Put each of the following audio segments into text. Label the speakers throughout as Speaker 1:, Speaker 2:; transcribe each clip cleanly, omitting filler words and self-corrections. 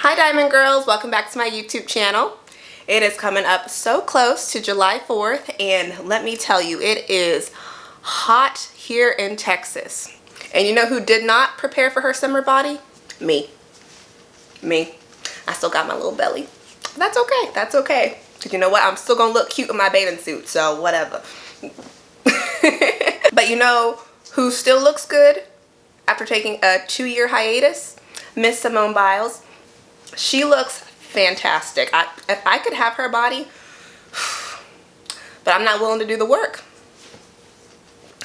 Speaker 1: Hi Diamond Girls, welcome back to my YouTube channel. It is coming up so close to July 4th and let me tell you, it is hot here in Texas. And you know who did not prepare for her summer body? Me. I still got my little belly. That's okay, that's okay. Because you know what, I'm still gonna look cute in my bathing suit, so whatever. But you know who still looks good after taking a 2-year hiatus? Miss Simone Biles. She looks fantastic. If I could have her body, but I'm not willing to do the work.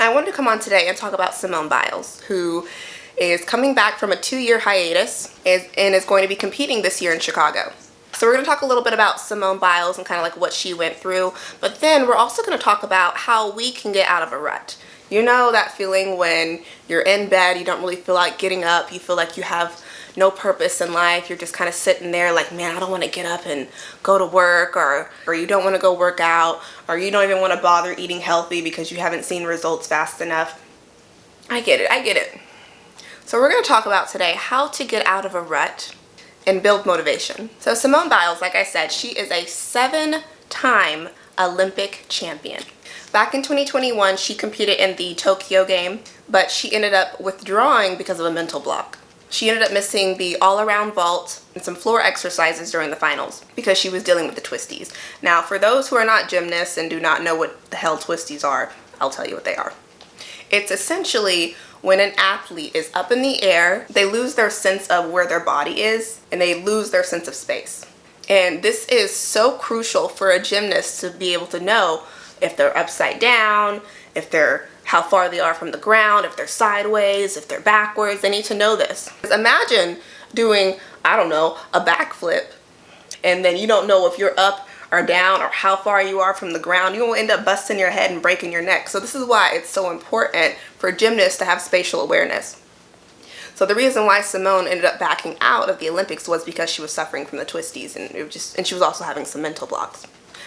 Speaker 1: I wanted to come on today and talk about Simone Biles, who is coming back from a 2-year hiatus and is going to be competing this year in Chicago. So we're going to talk a little bit about Simone Biles and kind of like what she went through, but then we're also going to talk about how we can get out of a rut. You know that feeling when you're in bed, you don't really feel like getting up, you feel like you have no purpose in life, you're just kind of sitting there like, man, I don't want to get up and go to work, or you don't want to go work out, or you don't even want to bother eating healthy because you haven't seen results fast enough. I get it. So we're going to talk about today how to get out of a rut and build motivation. So Simone Biles, like I said, she is a 7-time Olympic champion. Back in 2021, she competed in the Tokyo game, but she ended up withdrawing because of a mental block. She ended up missing the all-around vault and some floor exercises during the finals because she was dealing with the twisties. Now, for those who are not gymnasts and do not know what the hell twisties are, I'll tell you what they are. It's essentially when an athlete is up in the air, they lose their sense of where their body is and they lose their sense of space. And this is so crucial for a gymnast to be able to know if they're upside down, how far they are from the ground, if they're sideways, if they're backwards. They need to know this. Imagine doing, I don't know, a backflip, and then you don't know if you're up or down or how far you are from the ground. You will end up busting your head and breaking your neck. So this is why it's so important for gymnasts to have spatial awareness. So the reason why Simone ended up backing out of the Olympics was because she was suffering from the twisties, and she was also having some mental blocks.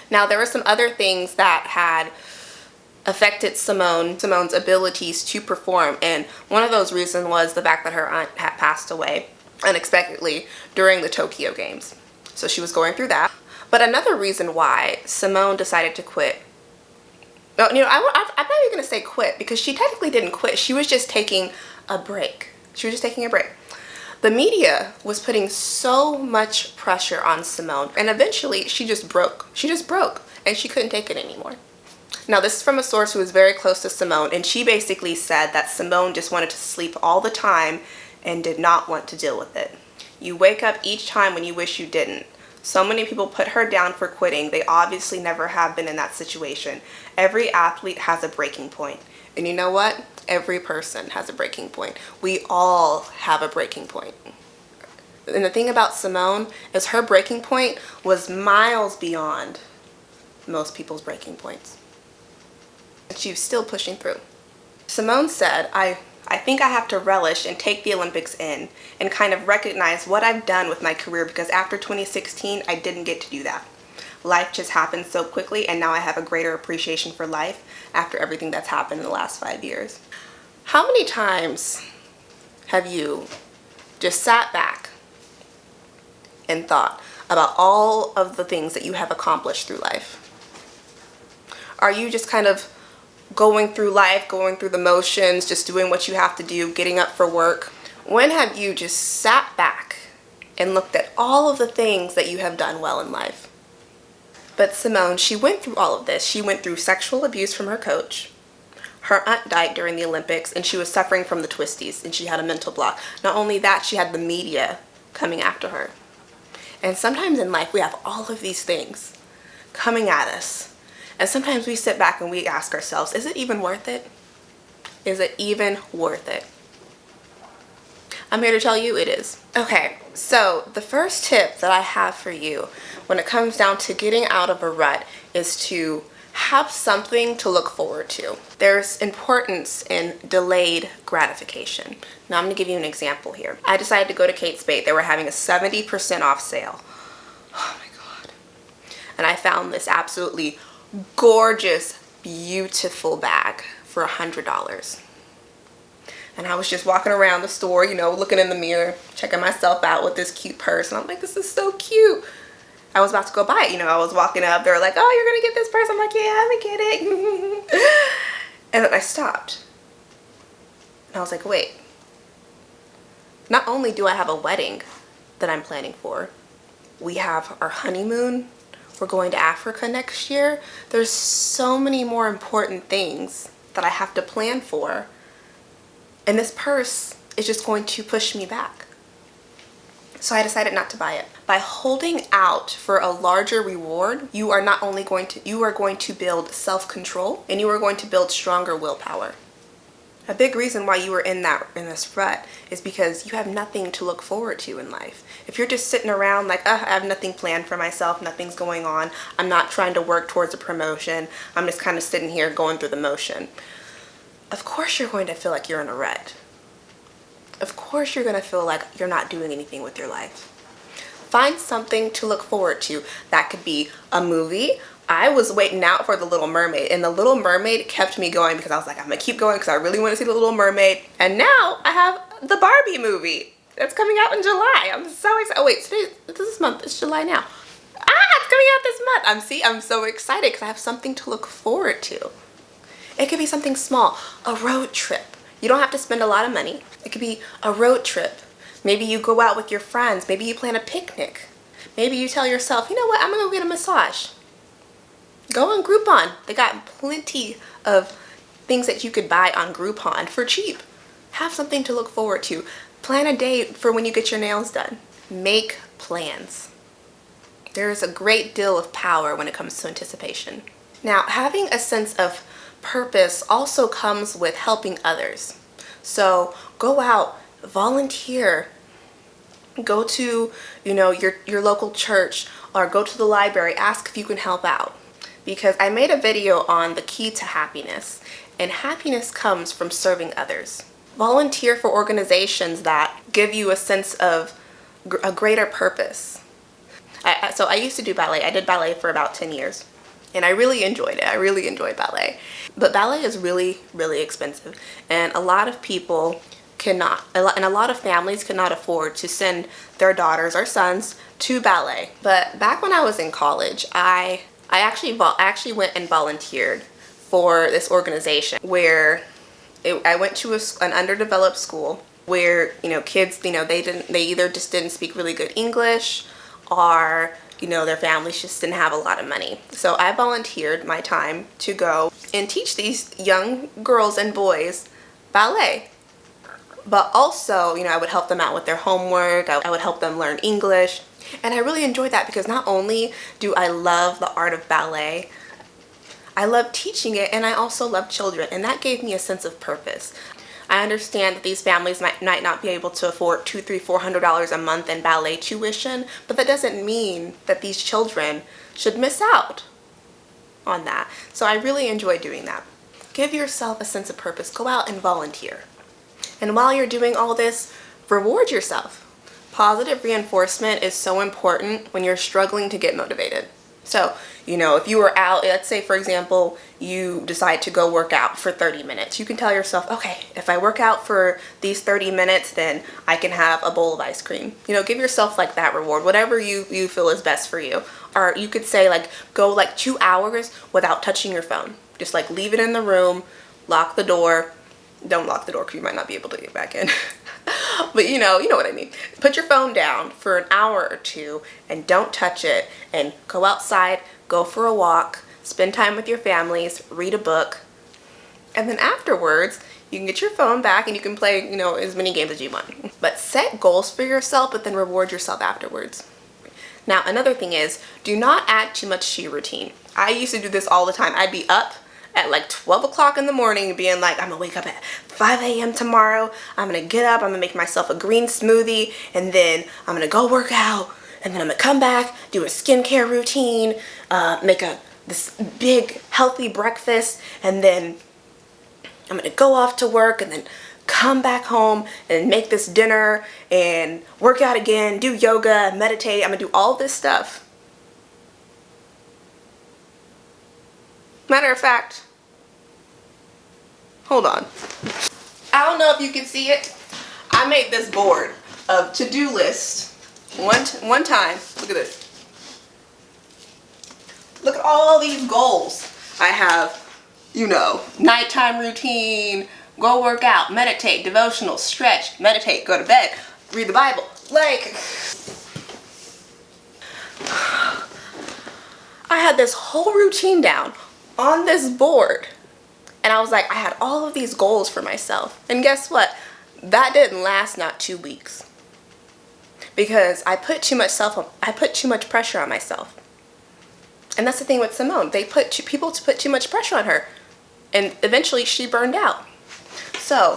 Speaker 1: Now there were some other things that had affected Simone's abilities to perform, and one of those reasons was the fact that her aunt had passed away unexpectedly during the Tokyo Games. So she was going through that. But another reason why Simone decided to quit, I'm not even going to say quit because she technically didn't quit. She was just taking a break. The media was putting so much pressure on Simone, and eventually she just broke, and she couldn't take it anymore. Now this is from a source who is very close to Simone, and she basically said that Simone just wanted to sleep all the time and did not want to deal with it. You wake up each time when you wish you didn't. So many people put her down for quitting. They obviously never have been in that situation. Every athlete has a breaking point. And you know what? Every person has a breaking point. We all have a breaking point. And the thing about Simone is her breaking point was miles beyond most people's breaking points. And she was still pushing through. Simone said, I think I have to relish and take the Olympics in and kind of recognize what I've done with my career, because after 2016, I didn't get to do that. Life just happened so quickly, and now I have a greater appreciation for life after everything that's happened in the last 5 years. How many times have you just sat back and thought about all of the things that you have accomplished through life? Are you just kind of going through life, going through the motions, just doing what you have to do, getting up for work? When have you just sat back and looked at all of the things that you have done well in life? But Simone, she went through all of this. She went through sexual abuse from her coach. Her aunt died during the Olympics, and she was suffering from the twisties, and she had a mental block. Not only that, she had the media coming after her. And sometimes in life, we have all of these things coming at us. And sometimes we sit back and we ask ourselves, is it even worth it? Is it even worth it? I'm here to tell you it is. Okay, so the first tip that I have for you when it comes down to getting out of a rut is to have something to look forward to. There's importance in delayed gratification. Now I'm going to give you an example here. I decided to go to Kate Spade. They were having a 70% off sale. Oh my God. And I found this absolutely gorgeous, beautiful bag for $100. And I was just walking around the store, you know, looking in the mirror, checking myself out with this cute purse. And I'm like, this is so cute. I was about to go buy it. You know, I was walking up. They were like, oh, you're going to get this purse. I'm like, yeah, I'm going to get it. And then I stopped. And I was like, wait. Not only do I have a wedding that I'm planning for, we have our honeymoon. We're going to Africa next year. There's so many more important things that I have to plan for. And this purse is just going to push me back. So I decided not to buy it. By holding out for a larger reward, you are going to build self-control, and you are going to build stronger willpower. A big reason why you are in this rut is because you have nothing to look forward to in life. If you're just sitting around like, I have nothing planned for myself, nothing's going on, I'm not trying to work towards a promotion, I'm just kind of sitting here going through the motion, of course you're going to feel like you're in a rut. Of course you're going to feel like you're not doing anything with your life. Find something to look forward to. That could be a movie. I was waiting out for The Little Mermaid, and The Little Mermaid kept me going because I was like, I'm going to keep going because I really want to see The Little Mermaid. And now I have the Barbie movie that's coming out in July. I'm so excited. Oh wait, this month, it's July now. It's coming out this month. I'm so excited because I have something to look forward to. It could be something small, a road trip. You don't have to spend a lot of money. It could be a road trip. Maybe you go out with your friends. Maybe you plan a picnic. Maybe you tell yourself, you know what, I'm going to go get a massage. Go on Groupon. They got plenty of things that you could buy on Groupon for cheap. Have something to look forward to. Plan a date for when you get your nails done. Make plans. There is a great deal of power when it comes to anticipation. Now, having a sense of purpose also comes with helping others. So go out, volunteer, go to, you know, your local church, or go to the library, ask if you can help out. Because I made a video on the key to happiness, and happiness comes from serving others. Volunteer for organizations that give you a sense of a greater purpose. So I used to do ballet. I did ballet for about 10 years. And I really enjoyed it. I really enjoyed ballet. But ballet is really, really expensive. And a lot of people cannot, and a lot of families cannot afford to send their daughters or sons to ballet. But back when I was in college, I actually went and volunteered for this organization where I went to an underdeveloped school where, you know, kids, you know, they either just didn't speak really good English, or, you know, their families just didn't have a lot of money. So I volunteered my time to go and teach these young girls and boys ballet. But also, you know, I would help them out with their homework. I would help them learn English. And I really enjoyed that because not only do I love the art of ballet, I love teaching it, and I also love children. And that gave me a sense of purpose. I understand that these families might not be able to afford $200, $300, $400 a month in ballet tuition, but that doesn't mean that these children should miss out on that. So I really enjoy doing that. Give yourself a sense of purpose. Go out and volunteer. And while you're doing all this, reward yourself. Positive reinforcement is so important when you're struggling to get motivated. So, you know, if you were out, let's say, for example, you decide to go work out for 30 minutes. You can tell yourself, okay, if I work out for these 30 minutes, then I can have a bowl of ice cream. You know, give yourself like that reward, whatever you feel is best for you. Or you could say like, go like 2 hours without touching your phone. Just like leave it in the room, lock the door. Don't lock the door because you might not be able to get back in. But you know what I mean. Put your phone down for an hour or two and don't touch it, and go outside, go for a walk, spend time with your families, read a book, and then afterwards you can get your phone back and you can play, you know, as many games as you want. But set goals for yourself, but then reward yourself afterwards. Now, another thing is, do not add too much to your routine. I used to do this all the time. I'd be up at like 12 o'clock in the morning being like, I'm gonna wake up at 5 a.m. tomorrow, I'm gonna get up, I'm gonna make myself a green smoothie, and then I'm gonna go work out, and then I'm gonna come back, do a skincare routine, make this big healthy breakfast, and then I'm gonna go off to work, and then come back home and make this dinner and work out again, do yoga, meditate. I'm gonna do all this stuff. Matter of fact, hold on. I don't know if you can see it. I made this board of to-do list one time. Look at this. Look at all these goals. I have, you know, nighttime routine, go work out, meditate, devotional, stretch, meditate, go to bed, read the Bible. Like, I had this whole routine down on this board. And I was like, I had all of these goals for myself. And guess what? That didn't last not 2 weeks. Because I put too much pressure on myself. And that's the thing with Simone. People put too much pressure on her. And eventually she burned out. So,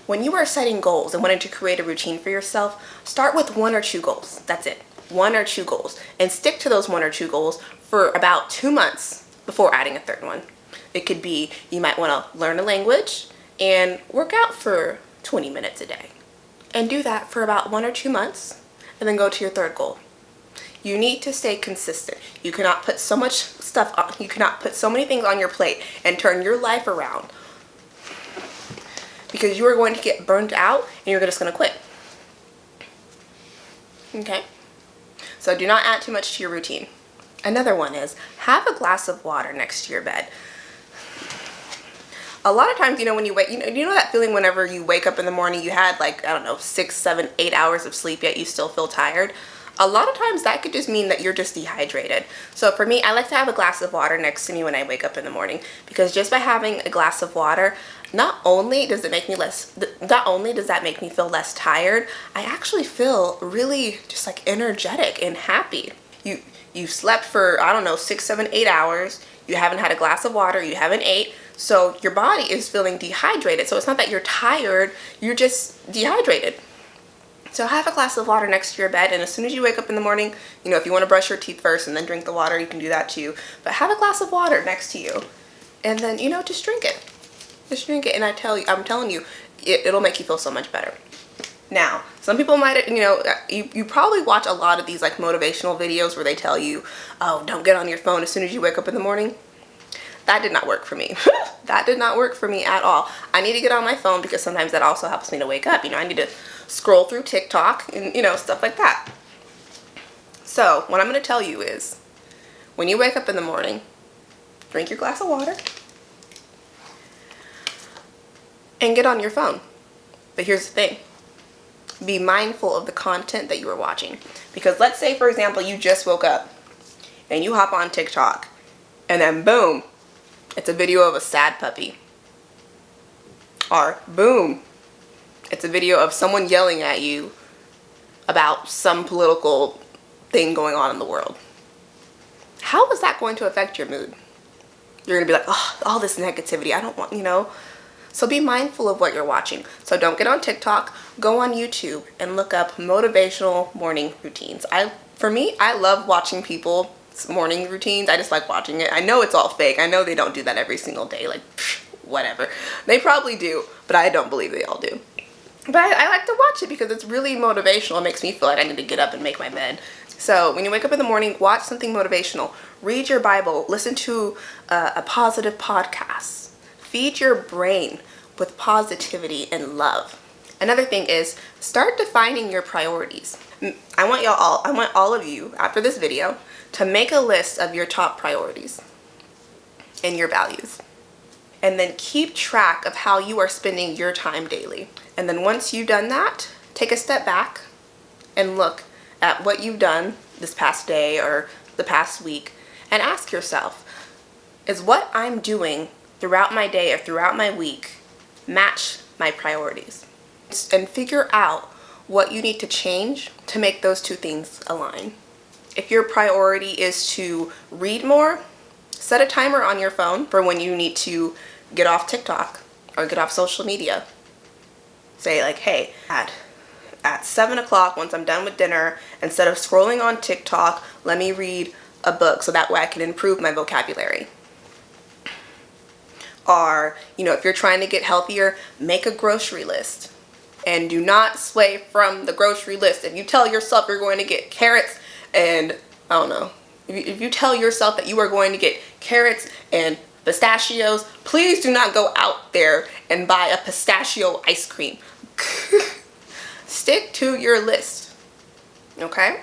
Speaker 1: when you are setting goals and wanting to create a routine for yourself, start with 1 or 2 goals. That's it. 1 or 2 goals. And stick to those 1 or 2 goals for about 2 months before adding a third one. It could be you might want to learn a language and work out for 20 minutes a day. And do that for about 1 or 2 months and then go to your third goal. You need to stay consistent. You cannot put so much stuff on, you cannot put so many things on your plate and turn your life around, because you are going to get burned out and you're just going to quit. Okay? So do not add too much to your routine. Another one is have a glass of water next to your bed. A lot of times, you know, when you wake, you know that feeling whenever you wake up in the morning, you had like, I don't know, 6, 7, 8 hours of sleep, yet you still feel tired. A lot of times that could just mean that you're just dehydrated. So for me, I like to have a glass of water next to me when I wake up in the morning, because just by having a glass of water, not only does that make me feel less tired, I actually feel really just like energetic and happy. You slept for, I don't know, 6, 7, 8 hours. You haven't had a glass of water. You haven't ate. So your body is feeling dehydrated. So it's not that you're tired. You're just dehydrated. So have a glass of water next to your bed. And as soon as you wake up in the morning, you know, if you want to brush your teeth first and then drink the water, you can do that too. But have a glass of water next to you. And then, you know, just drink it. Just drink it. And I'm telling you, it'll make you feel so much better. Now, some people might, you know, you probably watch a lot of these like motivational videos where they tell you, oh, don't get on your phone as soon as you wake up in the morning. That did not work for me. That did not work for me at all. I need to get on my phone because sometimes that also helps me to wake up. You know, I need to scroll through TikTok and, you know, stuff like that. So what I'm going to tell you is when you wake up in the morning, drink your glass of water and get on your phone. But here's the thing. Be mindful of the content that you are watching. Because let's say, for example, you just woke up and you hop on TikTok and then boom, it's a video of a sad puppy. Or boom, it's a video of someone yelling at you about some political thing going on in the world. How is that going to affect your mood? You're going to be like, oh, all this negativity, I don't want, you know. So be mindful of what you're watching. So don't get on TikTok. Go on YouTube and look up motivational morning routines. For me, I love watching people's morning routines. I just like watching it. I know it's all fake. I know they don't do that every single day. Like, whatever. They probably do, but I don't believe they all do. But I like to watch it because it's really motivational. It makes me feel like I need to get up and make my bed. So when you wake up in the morning, watch something motivational. Read your Bible. Listen to a positive podcast. Feed your brain with positivity and love. Another thing is start defining your priorities. I want all of you after this video to make a list of your top priorities and your values. And then keep track of how you are spending your time daily. And then once you've done that, take a step back and look at what you've done this past day or the past week and ask yourself, is what I'm doing throughout my day or throughout my week match my priorities? And figure out what you need to change to make those two things align. If your priority is to read more, set a timer on your phone for when you need to get off TikTok or get off social media. Say like, hey, at 7 o'clock, once I'm done with dinner, instead of scrolling on TikTok, let me read a book so that way I can improve my vocabulary. Or, you know, if you're trying to get healthier, make a grocery list. And do not sway from the grocery list. If you tell yourself you're going to get carrots and, I don't know, if you tell yourself that you are going to get carrots and Pistachios, please do not go out there and buy a pistachio ice cream. Stick to your list, okay?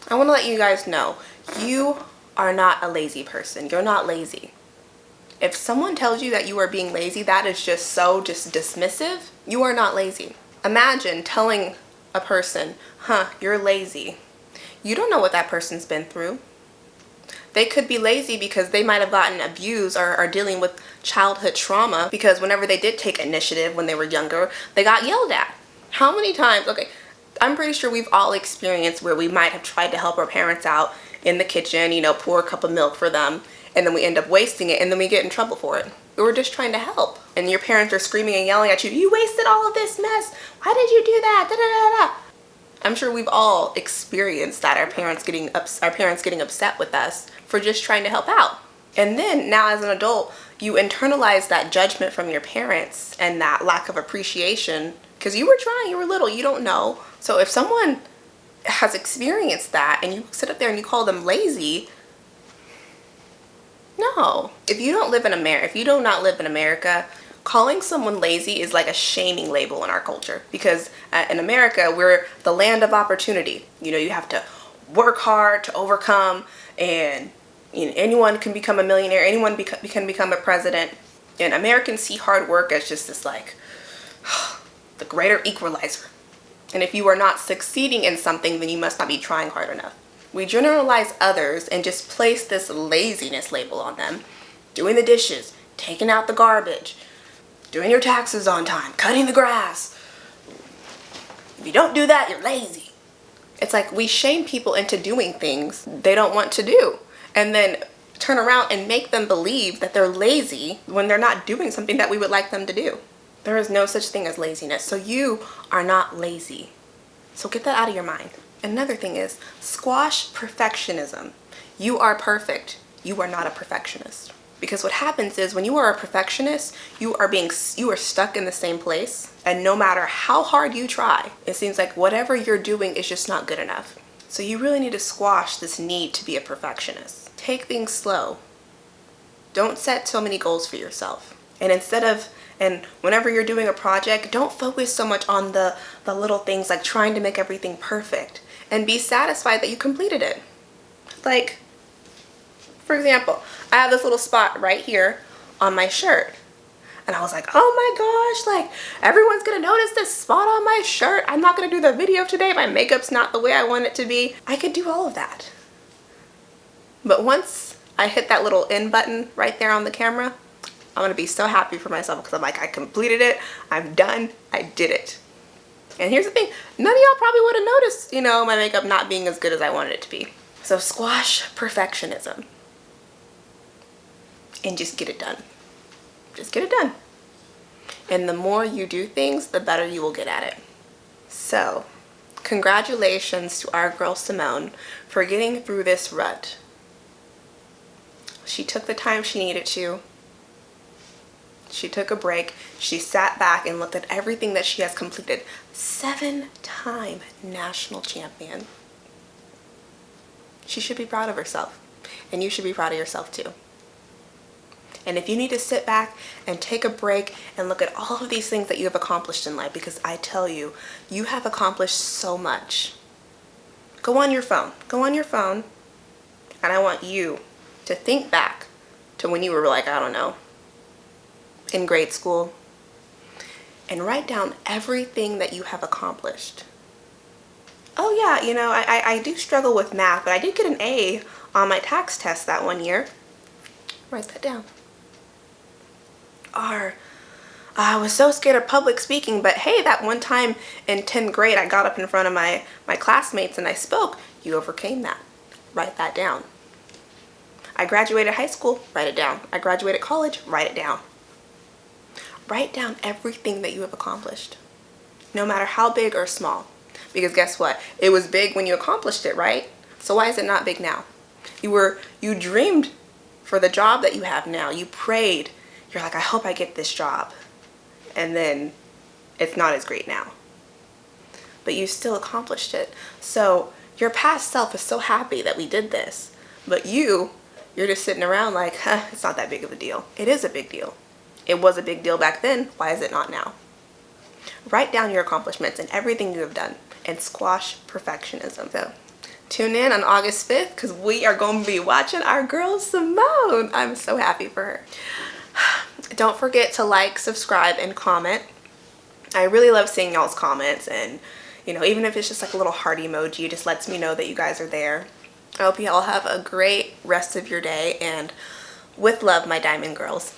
Speaker 1: I want to let you guys know, you are not a lazy person. You're not lazy. If someone tells you that you are being lazy, that is just dismissive. You are not lazy. Imagine telling a person, you're lazy. You don't know what that person's been through. They could be lazy because they might have gotten abused or are dealing with childhood trauma because whenever they did take initiative when they were younger, they got yelled at. How many times, okay, I'm pretty sure we've all experienced where we might have tried to help our parents out in the kitchen, you know, pour a cup of milk for them, and then we end up wasting it, and then we get in trouble for it. We were just trying to help. And your parents are screaming and yelling at you, you wasted all of this mess. Why did you do that? Da, da, da, da. I'm sure we've all experienced that, our parents getting upset with us for just trying to help out. And then now as an adult, you internalize that judgment from your parents and that lack of appreciation because you were trying, you were little, you don't know. So if someone has experienced that and you sit up there and you call them lazy, no. If you don't live in America, if you do not live in America, calling someone lazy is like a shaming label in our culture because in America, we're the land of opportunity. You know, you have to work hard to overcome, and you know, anyone can become a millionaire, anyone can become a president. And Americans see hard work as just this like the greater equalizer. And if you are not succeeding in something, then you must not be trying hard enough. We generalize others and just place this laziness label on them. Doing the dishes, taking out the garbage, doing your taxes on time, cutting the grass. If you don't do that, you're lazy. It's like we shame people into doing things they don't want to do and then turn around and make them believe that they're lazy when they're not doing something that we would like them to do. There is no such thing as laziness. So you are not lazy. So get that out of your mind. Another thing is squash perfectionism. You are perfect. You are not a perfectionist. Because what happens is when you are a perfectionist, you are stuck in the same place. And no matter how hard you try, it seems like whatever you're doing is just not good enough. So you really need to squash this need to be a perfectionist. Take things slow. Don't set so many goals for yourself. And whenever you're doing a project, don't focus so much on the little things like trying to make everything perfect. And be satisfied that you completed it. Like, for example, I have this little spot right here on my shirt. And I was like, oh my gosh, like everyone's gonna notice this spot on my shirt. I'm not gonna do the video today. My makeup's not the way I want it to be. I could do all of that. But once I hit that little end button right there on the camera, I'm gonna be so happy for myself because I'm like, I completed it. I'm done. I did it. And here's the thing, none of y'all probably would have noticed, you know, my makeup not being as good as I wanted it to be. So squash perfectionism and just get it done. Just get it done. And the more you do things, the better you will get at it. So, congratulations to our girl Simone for getting through this rut. She took the time she needed to. She took a break. She sat back and looked at everything that she has completed. 7-time national champion. She should be proud of herself. And you should be proud of yourself too. And if you need to sit back and take a break and look at all of these things that you have accomplished in life, because I tell you, you have accomplished so much. Go on your phone. Go on your phone. And I want you to think back to when you were like, I don't know, in grade school, and write down everything that you have accomplished. Oh yeah, you know, I do struggle with math, but I did get an A on my tax test that one year. Write that down. Or, I was so scared of public speaking, but hey, that one time in 10th grade I got up in front of my classmates and I spoke. You overcame that. Write that down. I graduated high school. Write it down. I graduated college. Write it down. Write down everything that you have accomplished, no matter how big or small. Because guess what? It was big when you accomplished it, right? So why is it not big now? You dreamed for the job that you have now. You prayed. You're like, I hope I get this job. And then it's not as great now. But you still accomplished it. So your past self is so happy that we did this. But you you're just sitting around like, huh, it's not that big of a deal. It is a big deal. It was a big deal back then. Why is it not now? Write down your accomplishments and everything you have done and squash perfectionism. So tune in on August 5th because we are going to be watching our girl Simone. I'm so happy for her. Don't forget to like, subscribe, and comment. I really love seeing y'all's comments, and you know, even if it's just like a little heart emoji, it just lets me know that you guys are there. I hope you all have a great rest of your day, and with love, my diamond girls.